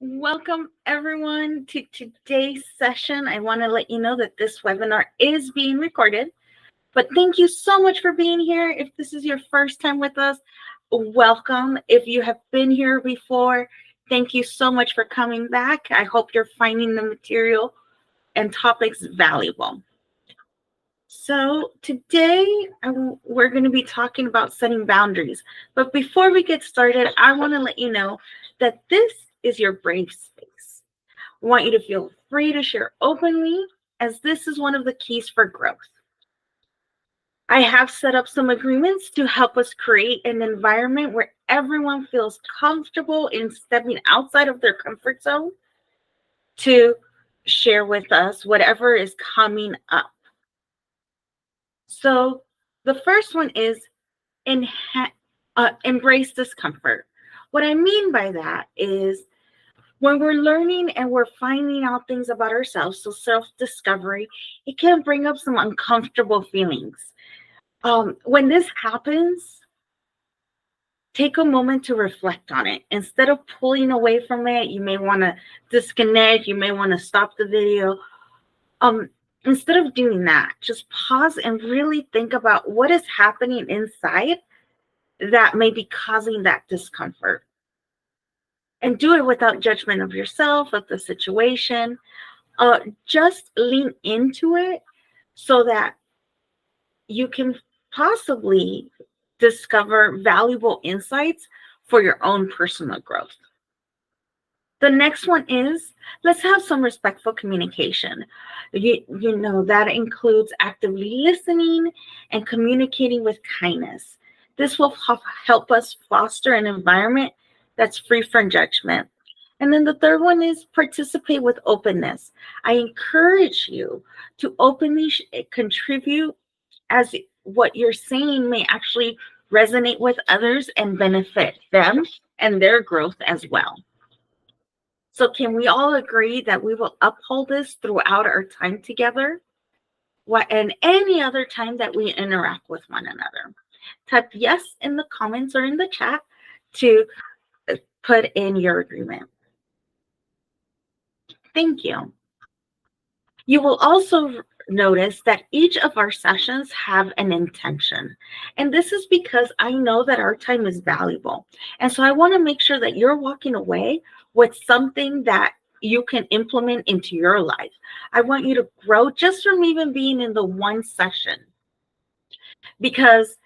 Welcome everyone to today's session. I want to let you know that this webinar is being recorded, but thank you so much for being here. If this is your first time with us, welcome. If you have been here before, thank you so much for coming back. I hope you're finding the material and topics valuable. So today we're going to be talking about setting boundaries. But before we get started, I want to let you know that this is your brave space. I want you to feel free to share openly, as this is one of the keys for growth. I have set up some agreements to help us create an environment where everyone feels comfortable in stepping outside of their comfort zone to share with us whatever is coming up. So the first one is embrace discomfort. What I mean by that is when we're learning and we're finding out things about ourselves, so self-discovery, it can bring up some uncomfortable feelings. When this happens, take a moment to reflect on it. Instead of pulling away from it, you may want to disconnect, you may want to stop the video. Instead of doing that, just pause and really think about what is happening inside that may be causing that discomfort. And do it without judgment of yourself, of the situation. Just lean into it so that you can possibly discover valuable insights for your own personal growth. The next one is, let's have some respectful communication. You know, that includes actively listening and communicating with kindness. This will help us foster an environment that's free from judgment. And then the third one is participate with openness. I encourage you to openly contribute, as what you're saying may actually resonate with others and benefit them and their growth as well. So can we all agree that we will uphold this throughout our time together? And any other time that we interact with one another? Type yes in the comments or in the chat to put in your agreement. Thank you. You will also notice that each of our sessions have an intention. And this is because I know that our time is valuable. And so I want to make sure that you're walking away with something that you can implement into your life. I want you to grow just from even being in the one session. Because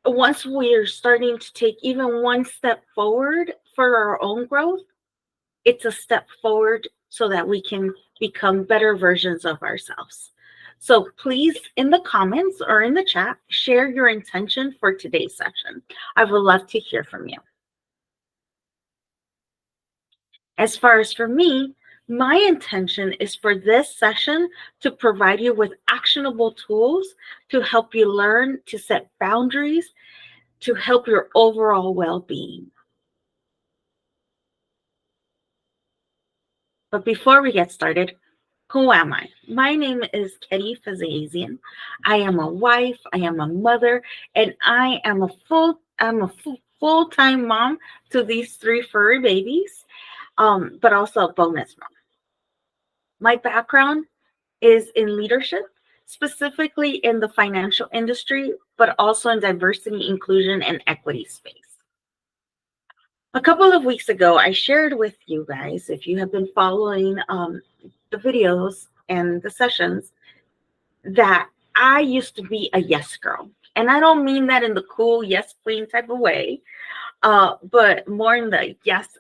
once we're starting to take even one step forward for our own growth, it's a step forward so that we can become better versions of ourselves. So please, in the comments or in the chat, share your intention for today's session. I would love to hear from you. As far as for me, my intention is for this session to provide you with actionable tools to help you learn to set boundaries to help your overall well-being. But before we get started, who am I? My name is Ketty Fazazian. I am a wife, I am a mother, and I am a full-time mom to these 3 furry babies, but also a bonus mom. My background is in leadership, specifically in the financial industry, but also in diversity, inclusion, and equity space. A couple of weeks ago, I shared with you guys, if you have been following the videos and the sessions, that I used to be a yes girl. And I don't mean that in the cool yes queen type of way, but more in the yes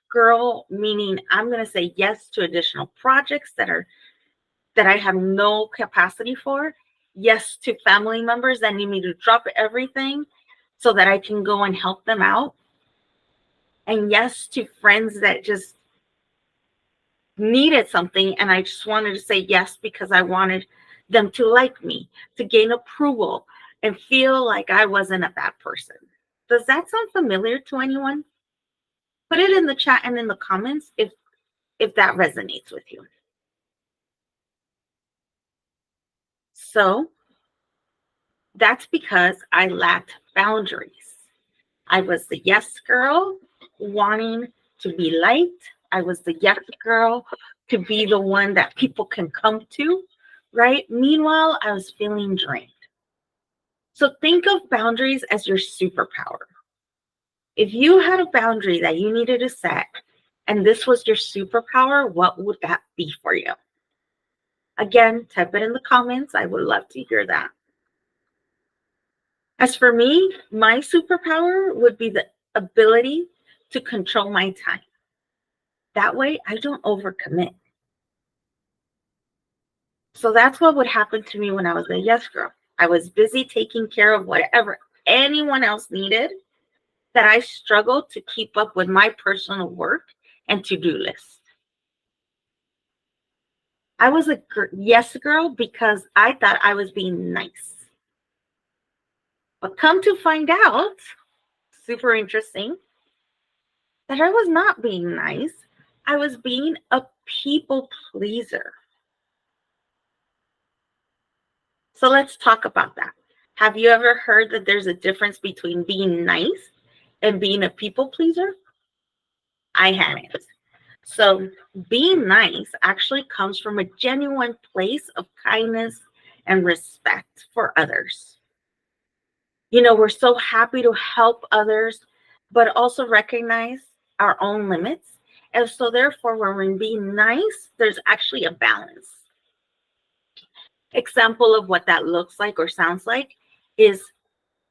girl, meaning I'm going to say yes to additional projects that I have no capacity for. Yes to family members that need me to drop everything so that I can go and help them out. And yes to friends that just needed something and I just wanted to say yes because I wanted them to like me, to gain approval, and feel like I wasn't a bad person. Does that sound familiar to anyone? Put it in the chat and in the comments if that resonates with you. So that's because I lacked boundaries. I was the yes girl, wanting to be liked, I was the yes girl to be the one that people can come to, right? Meanwhile, I was feeling drained. So think of boundaries as your superpower. If you had a boundary that you needed to set and this was your superpower, what would that be for you? Again, type it in the comments. I would love to hear that. As for me, my superpower would be the ability to control my time. That way, I don't overcommit. So that's what would happen to me when I was a yes girl. I was busy taking care of whatever anyone else needed, that I struggled to keep up with my personal work and to-do list. I was a yes girl because I thought I was being nice. But come to find out, super interesting, that I was not being nice. I was being a people pleaser. So let's talk about that. Have you ever heard that there's a difference between being nice and being a people pleaser? I hadn't. So being nice actually comes from a genuine place of kindness and respect for others. You know, we're so happy to help others, but also recognize our own limits. And so, therefore, when we're being nice, there's actually a balance. Example of what that looks like or sounds like is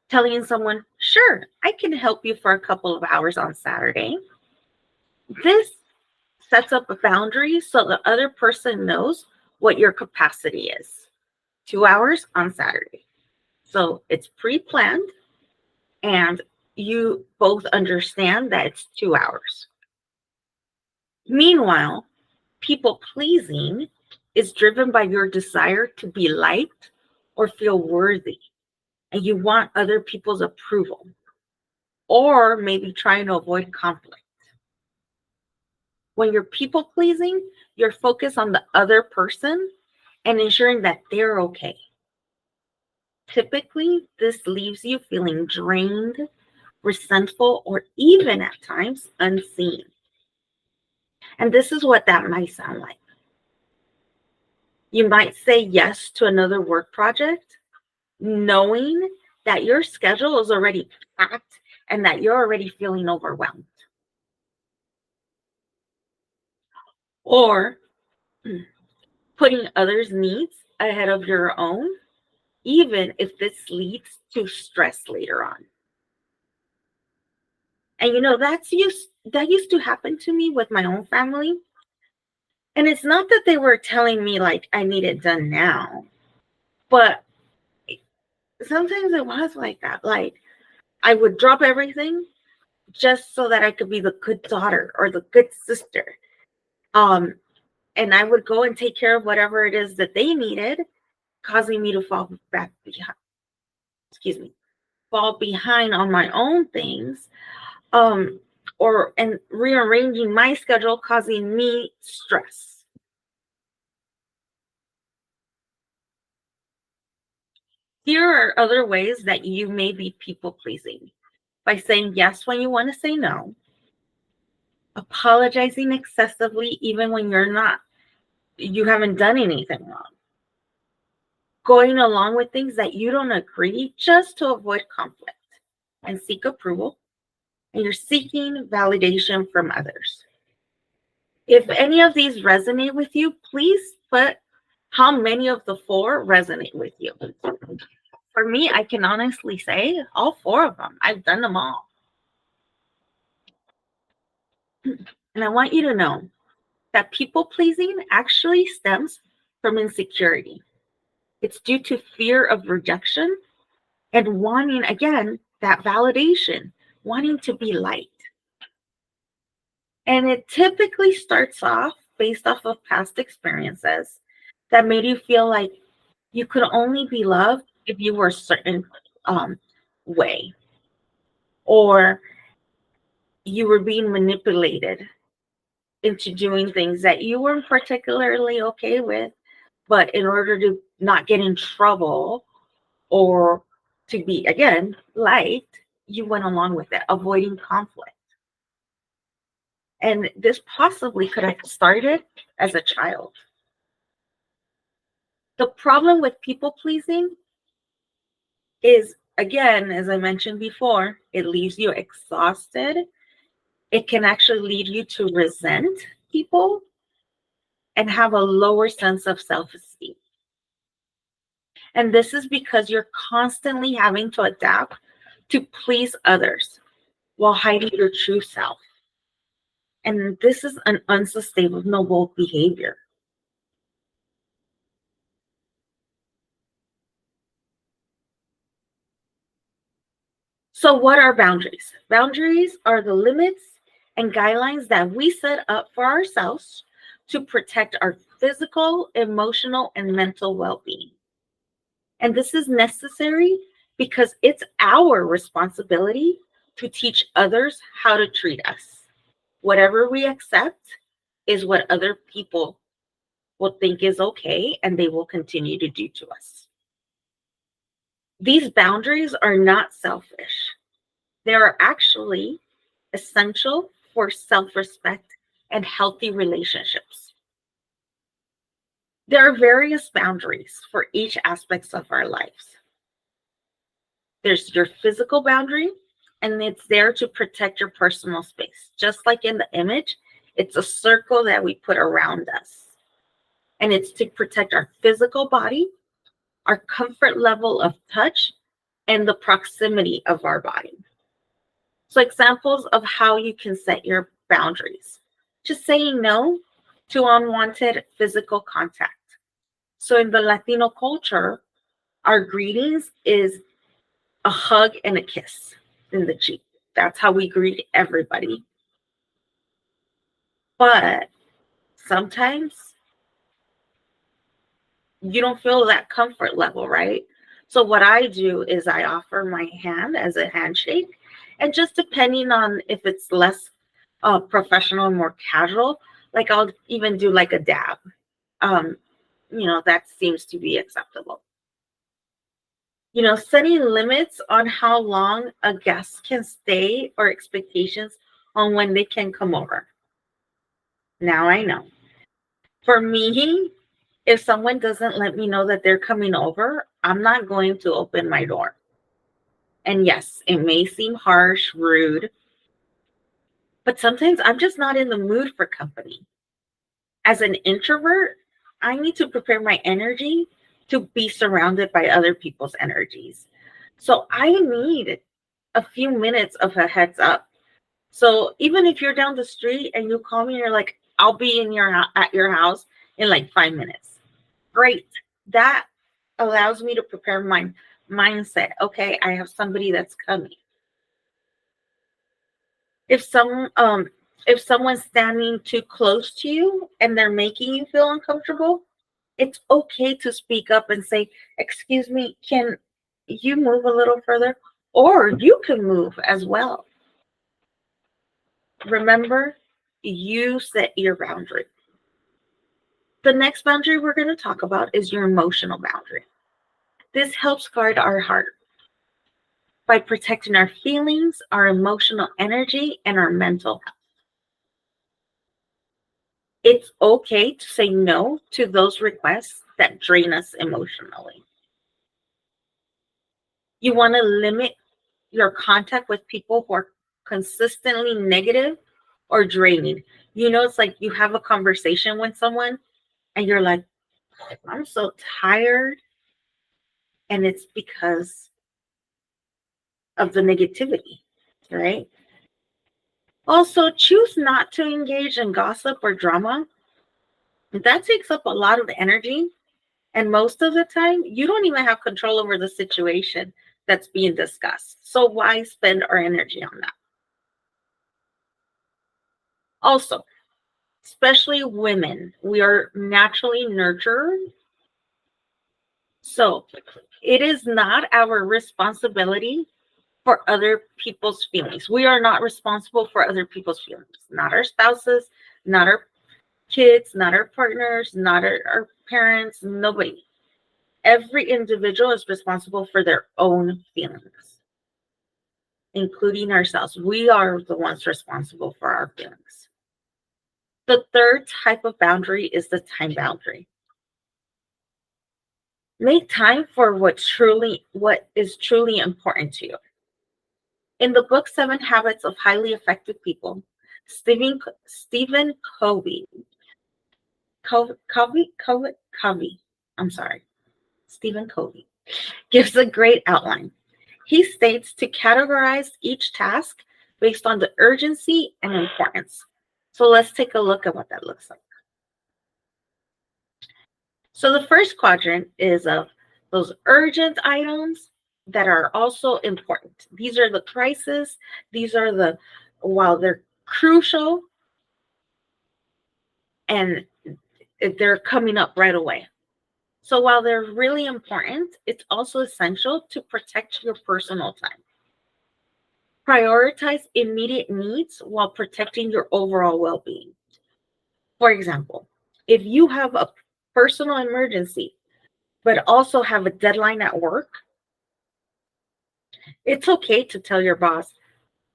telling someone, sure, I can help you for a couple of hours on Saturday. This sets up a boundary so the other person knows what your capacity is. 2 hours on Saturday. So it's pre-planned and you both understand that it's 2 hours. Meanwhile, people pleasing is driven by your desire to be liked or feel worthy, and you want other people's approval, or maybe trying to avoid conflict. When you're people pleasing, you're focused on the other person and ensuring that they're okay. Typically, this leaves you feeling drained, resentful, or even at times unseen. And this is what that might sound like. You might say yes to another work project, knowing that your schedule is already packed and that you're already feeling overwhelmed. Or putting others' needs ahead of your own, even if this leads to stress later on. And you know, that used to happen to me with my own family. And it's not that they were telling me like I need it done now, but sometimes it was like that. Like I would drop everything just so that I could be the good daughter or the good sister. Um, and I would go and take care of whatever it is that they needed, causing me to fall back behind. Excuse me, fall behind on my own things. Um, or and rearranging my schedule, causing me stress. Here are other ways that you may be people pleasing: by saying yes when you want to say no, apologizing excessively even when you haven't done anything wrong, going along with things that you don't agree just to avoid conflict and seek approval, and you're seeking validation from others. If any of these resonate with you, please put how many of the four resonate with you. For me, I can honestly say all four of them. I've done them all. And I want you to know that people pleasing actually stems from insecurity. It's due to fear of rejection and wanting, again, that validation, wanting to be liked. And it typically starts off based off of past experiences that made you feel like you could only be loved if you were a certain way, or you were being manipulated into doing things that you weren't particularly okay with, but in order to not get in trouble or to be, again, liked, you went along with it, avoiding conflict. And this possibly could have started as a child. The problem with people pleasing is, again, as I mentioned before, it leaves you exhausted. It can actually lead you to resent people and have a lower sense of self esteem. And this is because you're constantly having to adapt to please others while hiding your true self. And this is an unsustainable behavior. So, what are boundaries? Boundaries are the limits and guidelines that we set up for ourselves to protect our physical, emotional, and mental well being. And this is necessary because it's our responsibility to teach others how to treat us. Whatever we accept is what other people will think is okay and they will continue to do to us. These boundaries are not selfish, they are actually essential for self respect and healthy relationships. There are various boundaries for each aspects of our lives. There's your physical boundary, and it's there to protect your personal space. Just like in the image, it's a circle that we put around us. And it's to protect our physical body, our comfort level of touch, and the proximity of our body. So, examples of how you can set your boundaries: just saying no to unwanted physical contact. So, in the Latino culture, our greetings is a hug and a kiss in the cheek. That's how we greet everybody. But sometimes you don't feel that comfort level, right? So what I do is I offer my hand as a handshake, and just depending on if it's less professional and more casual, like I'll even do like a dab. Um, that seems to be acceptable. Setting limits on how long a guest can stay or expectations on when they can come over. Now I know. For me, if someone doesn't let me know that they're coming over, I'm not going to open my door. And yes, it may seem harsh, rude, but sometimes I'm just not in the mood for company. As an introvert, I need to prepare my energy to be surrounded by other people's energies. So I need a few minutes of a heads up. So even if you're down the street and you call me and you're like, I'll be in at your house in like 5 minutes. Great. That allows me to prepare my mindset. Okay, I have somebody that's coming. If someone's standing too close to you and they're making you feel uncomfortable, it's okay to speak up and say, "Excuse me, can you move a little further?" Or you can move as well. Remember, you set your boundary. The next boundary we're going to talk about is your emotional boundary. This helps guard our heart by protecting our feelings, our emotional energy, and our mental health. It's okay to say no to those requests that drain us emotionally. You want to limit your contact with people who are consistently negative or draining. It's like you have a conversation with someone and you're like, I'm so tired. And it's because of the negativity, right? Also, choose not to engage in gossip or drama. That takes up a lot of energy. And most of the time, you don't even have control over the situation that's being discussed. So why spend our energy on that? Also, especially women, we are naturally nurtured. So it is not our responsibility for other people's feelings. We are not responsible for other people's feelings, not our spouses, not our kids, not our partners, not our parents, nobody. Every individual is responsible for their own feelings, including ourselves. We are the ones responsible for our feelings. The third type of boundary is the time boundary. Make time for what is truly important to you. In the book Seven Habits of Highly Effective People, Stephen Covey, I'm sorry, Stephen Covey gives a great outline. He states to categorize each task based on the urgency and importance. So let's take a look at what that looks like. So the first quadrant is of those urgent items that are also important. These are the crises. These are while they're crucial and they're coming up right away. So while they're really important, it's also essential to protect your personal time. Prioritize immediate needs while protecting your overall well-being. For example, if you have a personal emergency, but also have a deadline at work, it's okay to tell your boss,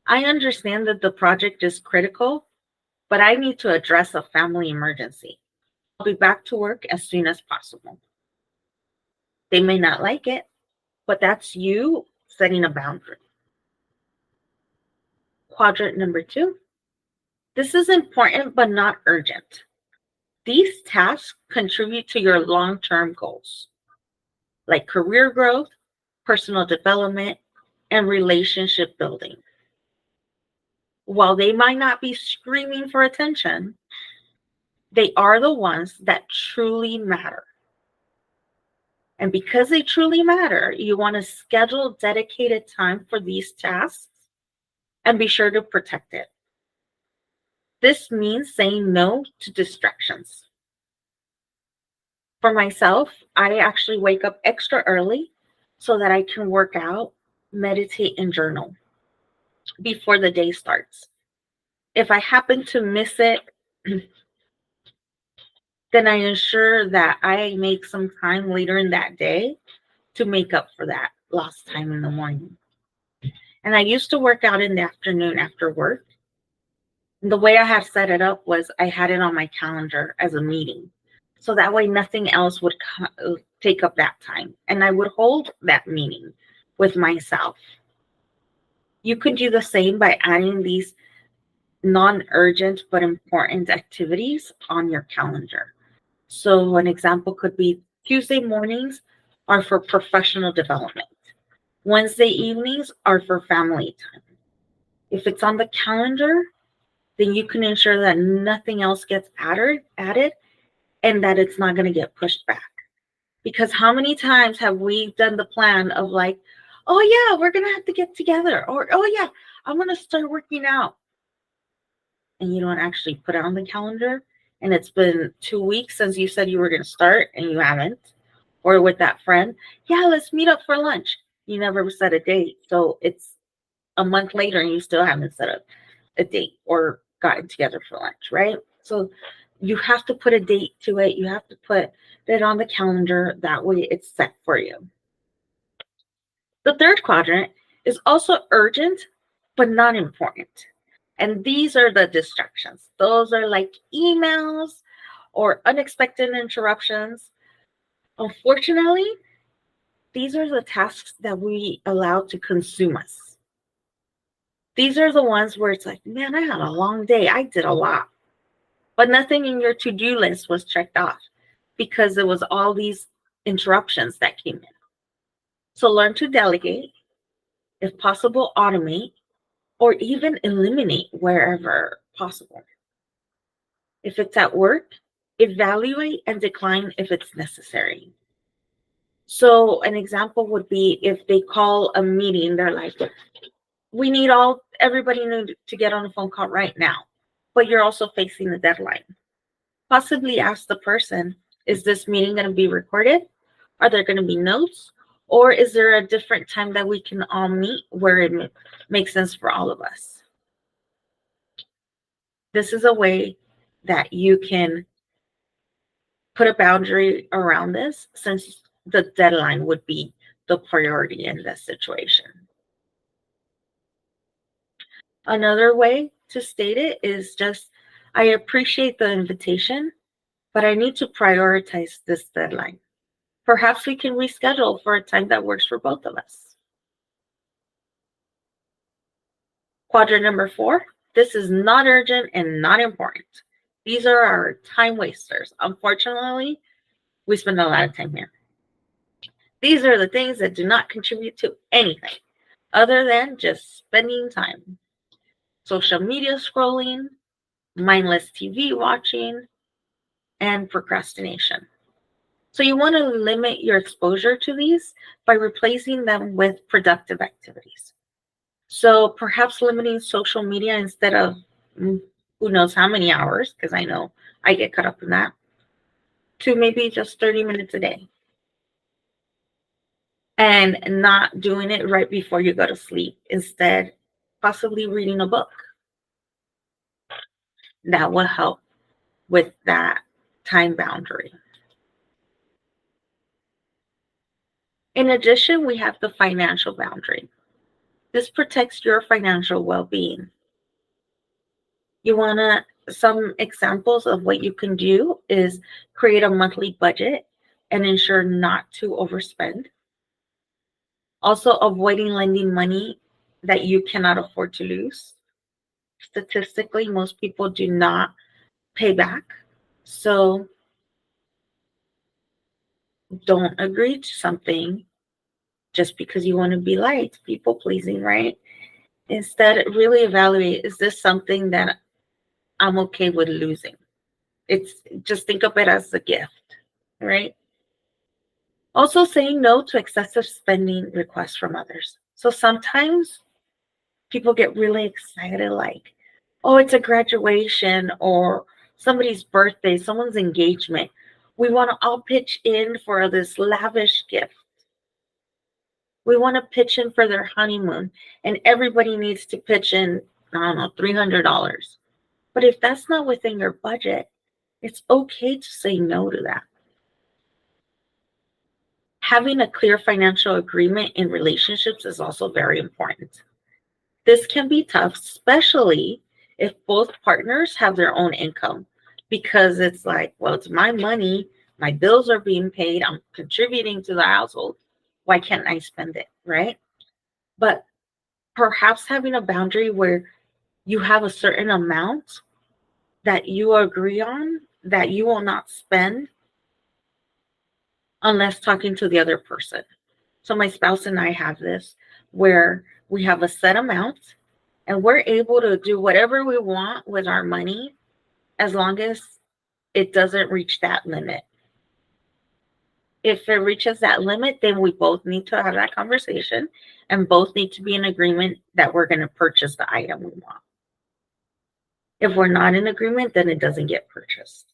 I understand that the project is critical, but I need to address a family emergency. I'll be back to work as soon as possible. They may not like it, but that's you setting a boundary. Quadrant number 2. This is important but not urgent. These tasks contribute to your long-term goals, like career growth, personal development, and relationship building. While they might not be screaming for attention, they are the ones that truly matter. And because they truly matter, you want to schedule dedicated time for these tasks and be sure to protect it. This means saying no to distractions. For myself, I actually wake up extra early so that I can work out, meditate, and journal before the day starts. If I happen to miss it, then I ensure that I make some time later in that day to make up for that lost time in the morning. And I used to work out in the afternoon after work. And the way I had set it up was I had it on my calendar as a meeting. So that way nothing else would take up that time. And I would hold that meeting with myself. You could do the same by adding these non-urgent but important activities on your calendar. So an example could be Tuesday mornings are for professional development. Wednesday evenings are for family time. If it's on the calendar, then you can ensure that nothing else gets added and that it's not going to get pushed back. Because how many times have we done the plan of like, oh yeah, we're going to have to get together, or oh yeah, I'm going to start working out. And you don't actually put it on the calendar. And it's been 2 weeks since you said you were going to start and you haven't. Or with that friend, yeah, let's meet up for lunch. You never set a date. So it's a month later and you still haven't set up a date or gotten together for lunch, right? So you have to put a date to it. You have to put it on the calendar. That way it's set for you. The third quadrant is also urgent, but not important. And these are the distractions. Those are like emails or unexpected interruptions. Unfortunately, these are the tasks that we allow to consume us. These are the ones where it's like, man, I had a long day. I did a lot. But nothing in your to-do list was checked off because there was all these interruptions that came in. So learn to delegate, if possible, automate, or even eliminate wherever possible. If it's at work, evaluate and decline if it's necessary. So an example would be if they call a meeting, they're like, we need everybody to get on a phone call right now, but you're also facing the deadline. Possibly ask the person, is this meeting going to be recorded? Are there going to be notes? Or is there a different time that we can all meet where it makes sense for all of us? This is a way that you can put a boundary around this, since the deadline would be the priority in this situation. Another way to state it is just I appreciate the invitation, but I need to prioritize this deadline. Perhaps we can reschedule for a time that works for both of us. Quadrant number 4, this is not urgent and not important. These are our time wasters. Unfortunately, we spend a lot of time here. These are the things that do not contribute to anything other than just spending time. Social media scrolling, mindless TV watching, and procrastination. So you want to limit your exposure to these by replacing them with productive activities. So perhaps limiting social media instead of who knows how many hours, because I know I get caught up in that, to maybe just 30 minutes a day. And not doing it right before you go to sleep. Instead, possibly reading a book. That will help with that time boundary. In addition, we have the financial boundary. This protects your financial well-being. You want to, some examples of what you can do is create a monthly budget and ensure not to overspend. Also, avoiding lending money that you cannot afford to lose. Statistically, most people do not pay back. So don't agree to something just because you want to be liked, people pleasing, right? Instead, really evaluate, is this something that I'm okay with losing? It's just think of it as a gift, right? Also, saying no to excessive spending requests from others. So sometimes people get really excited, like, oh, it's a graduation or somebody's birthday, someone's engagement. We want to all pitch in for this lavish gift. We want to pitch in for their honeymoon, and everybody needs to pitch in, I don't know, $300. But if that's not within your budget, it's okay to say no to that. Having a clear financial agreement in relationships is also very important. This can be tough, especially if both partners have their own income, because it's like, well, it's my money, my bills are being paid, I'm contributing to the household. Why can't I spend it, right? But perhaps having a boundary where you have a certain amount that you agree on that you will not spend unless talking to the other person. So my spouse and I have this where we have a set amount and we're able to do whatever we want with our money as long as it doesn't reach that limit. If it reaches that limit, then we both need to have that conversation and both need to be in agreement that we're going to purchase the item we want. If we're not in agreement, then it doesn't get purchased.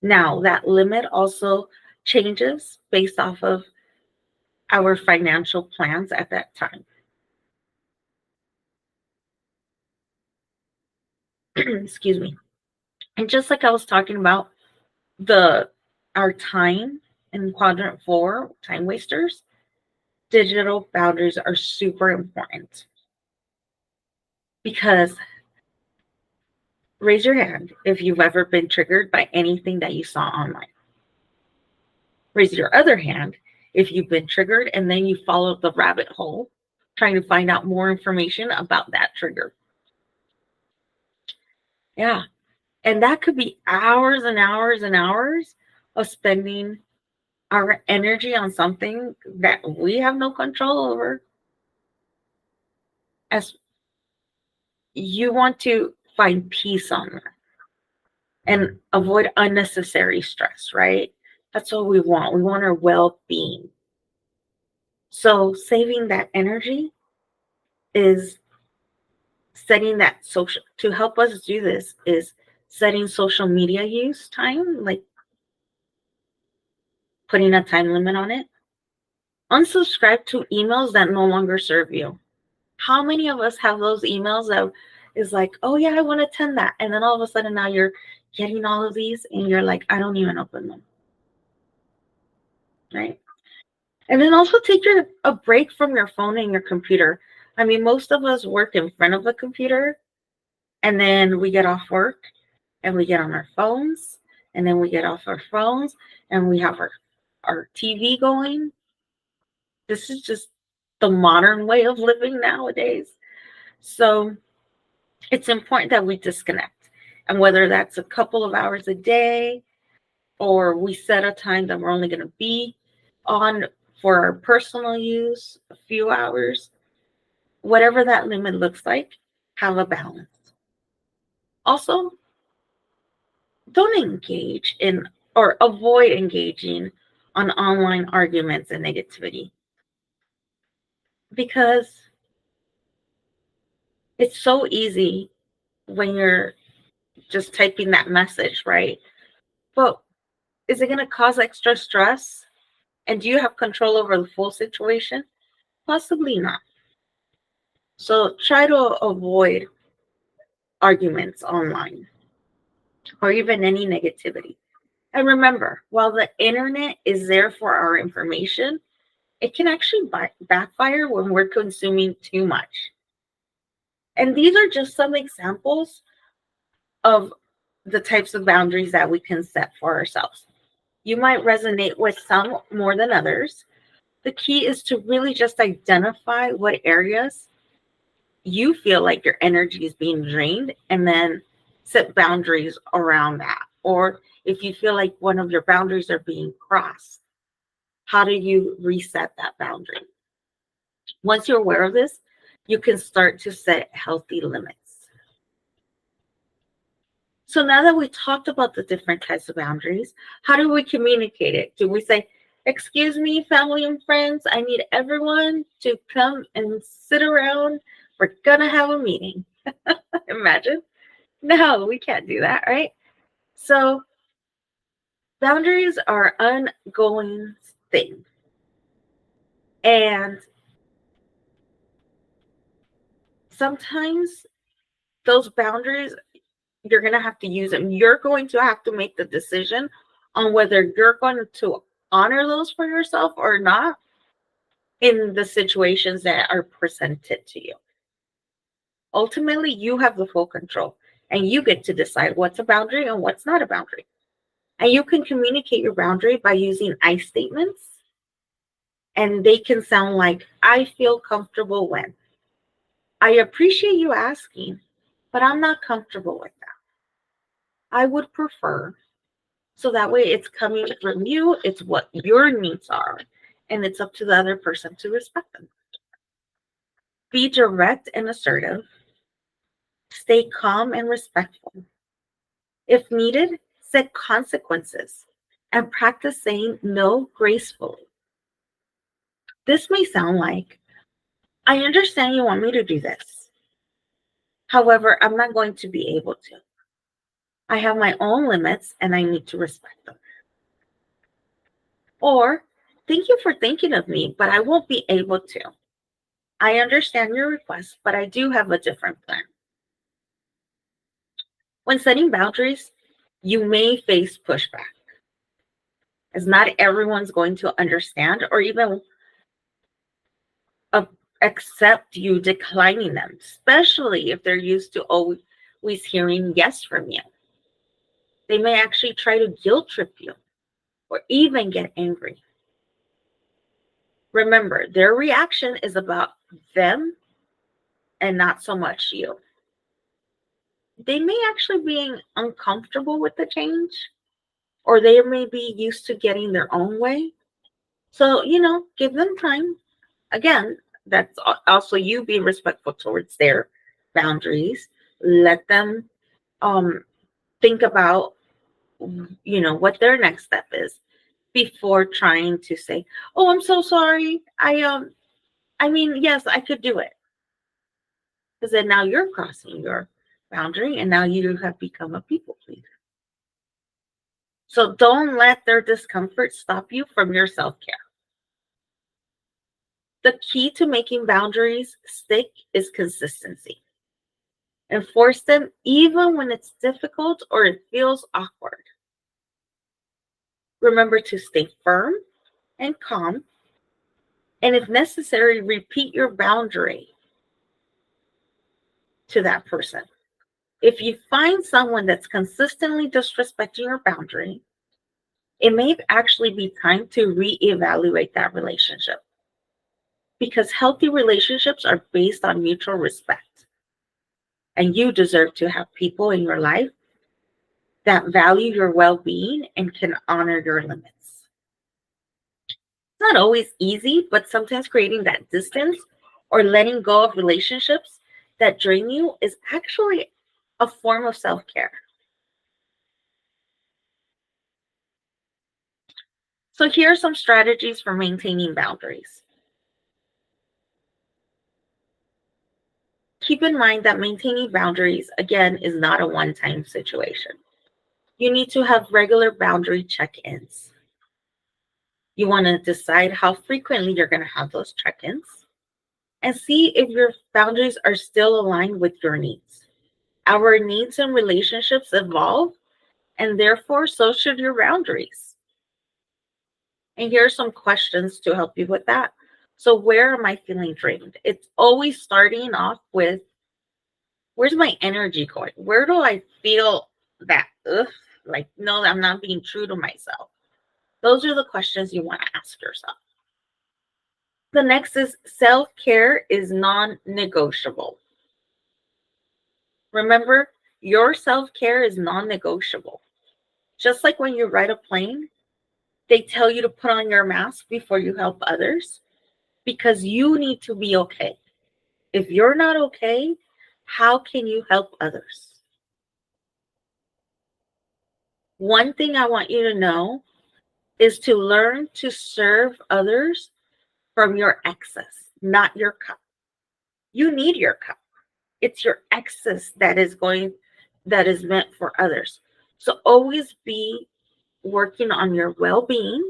Now, that limit also changes based off of our financial plans at that time. Excuse me. And just like I was talking about our time in quadrant 4, time wasters, digital boundaries are super important. Because raise your hand if you've ever been triggered by anything that you saw online. Raise your other hand if you've been triggered and then you followed the rabbit hole trying to find out more information about that trigger. Yeah. And that could be hours and hours and hours of spending our energy on something that we have no control over. As you want to find peace on that and avoid unnecessary stress, right? That's what we want. We want our well-being. So saving that energy is setting that social, to help us do this is setting social media use time, like putting a time limit on it. Unsubscribe to emails that no longer serve you. How many of us have those emails that is like, oh yeah, I want to attend that. And then all of a sudden now you're getting all of these and you're like, I don't even open them. Right? And then also take a break from your phone and your computer. I mean, most of us work in front of a computer And then we get off work and we get on our phones, and then we get off our phones and we have our TV going. This is just the modern way of living nowadays. So it's important that we disconnect. And whether that's a couple of hours a day or we set a time that we're only going to be on for our personal use, a few hours, whatever that limit looks like, have a balance. Also, don't engage in or avoid engaging on online arguments and negativity because it's so easy when you're just typing that message, right? But is it going to cause extra stress? And do you have control over the full situation? Possibly not. So try to avoid arguments online or even any negativity. And remember, while the internet is there for our information, it can actually backfire when we're consuming too much. And these are just some examples of the types of boundaries that we can set for ourselves. You might resonate with some more than others. The key is to really just identify what areas you feel like your energy is being drained and then set boundaries around that. Or if you feel like one of your boundaries are being crossed, how do you reset that boundary? Once you're aware of this, you can start to set healthy limits. So now that we talked about the different types of boundaries, how do we communicate it? Do we say, excuse me, family and friends, I need everyone to come and sit around. We're going to have a meeting. Imagine. No, we can't do that, right? So boundaries are ongoing thing. And sometimes those boundaries, you're going to have to use them. You're going to have to make the decision on whether you're going to honor those for yourself or not in the situations that are presented to you. Ultimately, you have the full control and you get to decide what's a boundary and what's not a boundary. And you can communicate your boundary by using I statements. And they can sound like, I feel comfortable when. I appreciate you asking, but I'm not comfortable with that. I would prefer. So that way it's coming from you, it's what your needs are, and it's up to the other person to respect them. Be direct and assertive. Stay calm and respectful. If needed, set consequences and practice saying no gracefully. This may sound like, I understand you want me to do this. However, I'm not going to be able to. I have my own limits and I need to respect them. Or, thank you for thinking of me, but I won't be able to. I understand your request, but I do have a different plan. When setting boundaries, you may face pushback, as not everyone's going to understand or even accept you declining them, especially if they're used to always hearing yes from you. They may actually try to guilt trip you or even get angry. Remember, their reaction is about them and not so much you. They may actually be uncomfortable with the change, or they may be used to getting their own way. So, give them time. Again, that's also you being respectful towards their boundaries. Let them think about, what their next step is before trying to say, "Oh, I'm so sorry. I mean, yes, I could do it." Because then now you're crossing your boundary and now you have become a people pleaser. So don't let their discomfort stop you from your self-care. The key to making boundaries stick is consistency. Enforce them even when it's difficult or it feels awkward. Remember to stay firm and calm, and if necessary, repeat your boundary to that person If you find someone that's consistently disrespecting your boundary, it may actually be time to reevaluate that relationship, because healthy relationships are based on mutual respect. And you deserve to have people in your life that value your well being and can honor your limits. It's not always easy, but sometimes creating that distance or letting go of relationships that drain you is actually a form of self care. So, here are some strategies for maintaining boundaries. Keep in mind that maintaining boundaries, again, is not a one time situation. You need to have regular boundary check ins. You want to decide how frequently you're going to have those check ins and see if your boundaries are still aligned with your needs. Our needs and relationships evolve, and therefore, so should your boundaries. And here are some questions to help you with that. So, where am I feeling drained? It's always starting off with, where's my energy going? Where do I feel that, like, no, I'm not being true to myself? Those are the questions you want to ask yourself. The next is self care is non negotiable. Remember, your self care is non negotiable. Just like when you ride a plane, they tell you to put on your mask before you help others because you need to be okay. If you're not okay, how can you help others? One thing I want you to know is to learn to serve others from your excess, not your cup. You need your cup. It's your excess that is meant for others. So always be working on your well-being,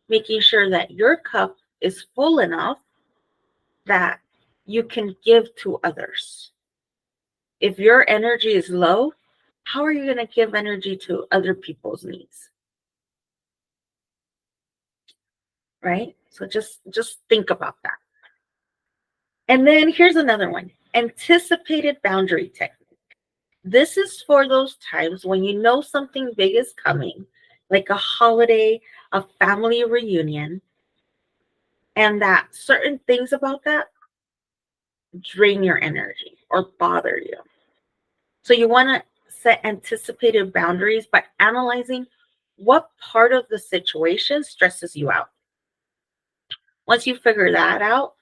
making sure that your cup is full enough that you can give to others. If your energy is low, how are you going to give energy to other people's needs? Right? So just think about that. And then here's another one. Anticipated boundary technique. This is for those times when you know something big is coming, like a holiday, a family reunion, and that certain things about that drain your energy or bother you. So you want to set anticipated boundaries by analyzing what part of the situation stresses you out. Once you figure that out,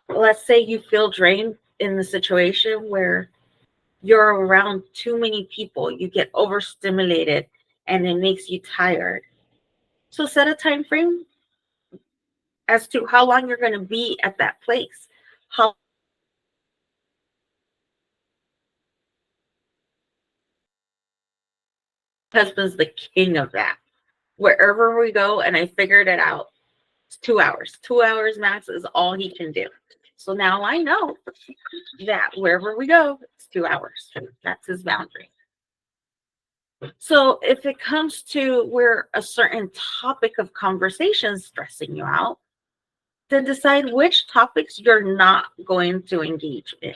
let's say you feel drained in the situation where you're around too many people, you get overstimulated and it makes you tired. So set a time frame as to how long you're going to be at that place. How husband's the king of that. Wherever we go, and I figured it out. It's 2 hours. 2 hours max is all he can do. So now I know that wherever we go, it's 2 hours. That's his boundary. So if it comes to where a certain topic of conversation is stressing you out, then decide which topics you're not going to engage in.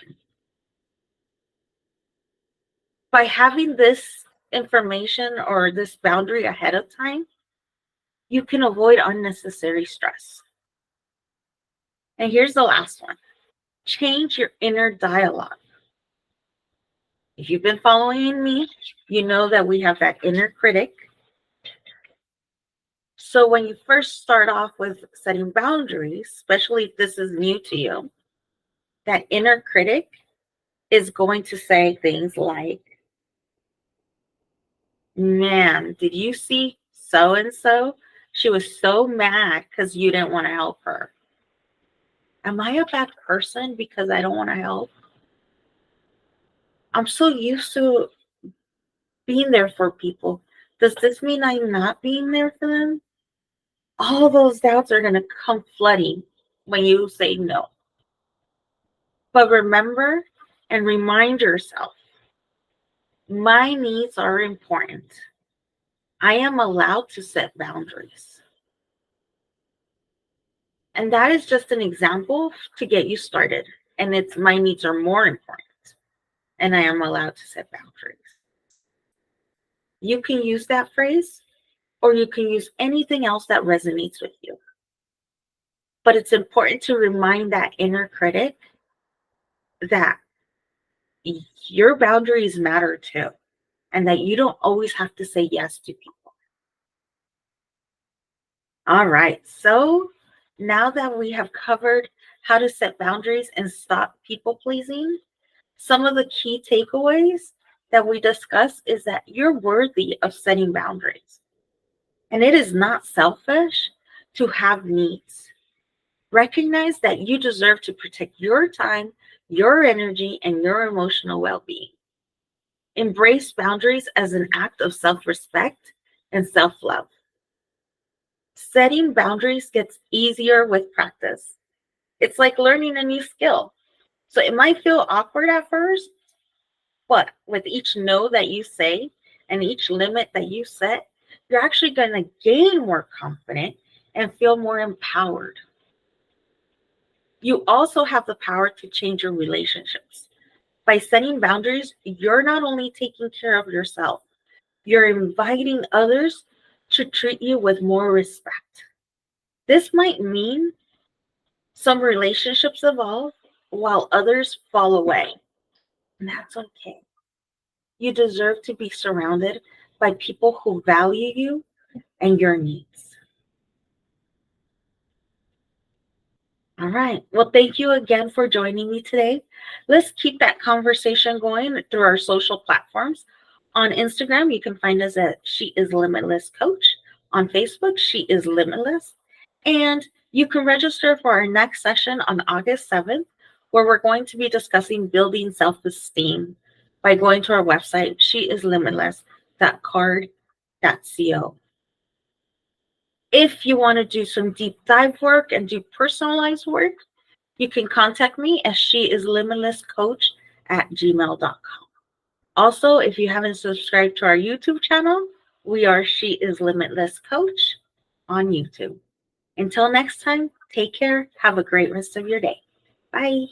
By having this information or this boundary ahead of time, you can avoid unnecessary stress. And here's the last one: change your inner dialogue. If you've been following me, you know that we have that inner critic. So when you first start off with setting boundaries, especially if this is new to you, that inner critic is going to say things like, man, did you see so and so? She was so mad because you didn't want to help her. Am I a bad person because I don't want to help? I'm so used to being there for people. Does this mean I'm not being there for them? All those doubts are going to come flooding when you say no. But remember and remind yourself, my needs are important. I am allowed to set boundaries. And that is just an example to get you started. And it's my needs are more important. and I am allowed to set boundaries. You can use that phrase, or you can use anything else that resonates with you. But it's important to remind that inner critic that your boundaries matter too, and that you don't always have to say yes to people. All right, so now that we have covered how to set boundaries and stop people pleasing, some of the key takeaways that we discussed is that you're worthy of setting boundaries. And it is not selfish to have needs. Recognize that you deserve to protect your time, your energy, and your emotional well being. Embrace boundaries as an act of self respect and self love. Setting boundaries gets easier with practice. It's like learning a new skill. So it might feel awkward at first, but with each no that you say and each limit that you set, you're actually going to gain more confident and feel more empowered. You also have the power to change your relationships. By setting boundaries, you're not only taking care of yourself, you're inviting others to treat you with more respect. This might mean some relationships evolve while others fall away, and that's okay. You deserve to be surrounded by people who value you and your needs. All right. Well, thank you again for joining me today. Let's keep that conversation going through our social platforms. On Instagram, you can find us at She Is Limitless Coach. On Facebook, She Is Limitless. And you can register for our next session on August 7th, where we're going to be discussing building self-esteem by going to our website, sheisLimitless.card.co. If you want to do some deep dive work and do personalized work, you can contact me at sheisLimitlessCoach@gmail.com. Also, if you haven't subscribed to our YouTube channel, we are She Is Limitless Coach on YouTube. Until next time, take care. Have a great rest of your day. Bye.